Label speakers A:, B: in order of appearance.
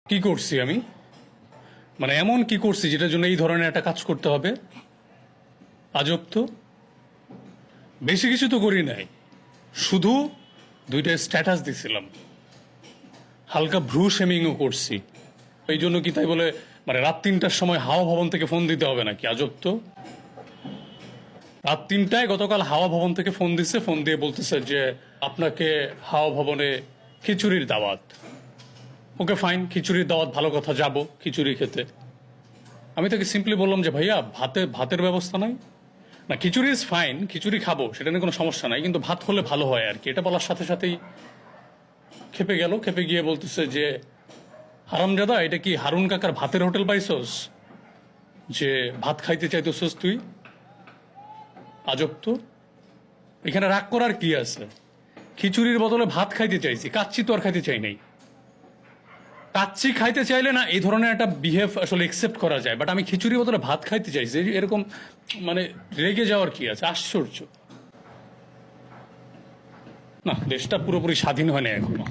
A: কি করছি আমি? মানে এমন কি করছি যেটার জন্য এই ধরনের একটা কাজ করতে হবে? আজব তো। বেশি কিছু তো করি নাই, শুধু দুইটা স্ট্যাটাস দিছিলাম, হালকা ভ্রু শেমিংও করছি। এই জন্য কি তাই বলে মানে রাত 3টার সময় হাওয়া ভবন থেকে ফোন দিতে হবে নাকি? আজব তো। রাত 3টায় গতকাল হাওয়া ভবন থেকে ফোন দিছে, ফোন দিয়ে বলতেছে যে আপনাকে হাওয়া ভবনে খিচুড়ির দাওয়াত। ওকে ফাইন, খিচুড়ির দাওয়াত ভালো কথা, যাব খিচুড়ি খেতে। আমি তাকে সিম্পলি বললাম যে ভাইয়া ভাতের ব্যবস্থা নাই। না, খিচুড়ি ইজ ফাইন, খিচুড়ি খাবো, সেটা নিয়ে কোনো সমস্যা নাই, কিন্তু ভাত হলে ভালো হয় আর কি। এটা বলার সাথে সাথেই খেপে গেল। খেপে গিয়ে বলতেছে যে হারামজাদা, এটা কি হারুন কাকার ভাতের হোটেল পাইছস যে ভাত খাইতে চাইতেছস তুই? আজব তো। এখানে রাগ করার কি আছে? খিচুড়ির বদলে ভাত খাইতে চাইছি, কাচ্চি তো আর খাইতে চাই নাই। কাচ্চি খাইতে চাইলে না এই ধরনের একটা বিহেভ আসলে একসেপ্ট করা যায়, বাট আমি খিচুড়ির বদলে ভাত খাইতে চাইছি, এরকম মানে রেগে যাওয়ার কি আছে? আশ্চর্য। না, দেশটা পুরোপুরি স্বাধীন হয় না এখনো।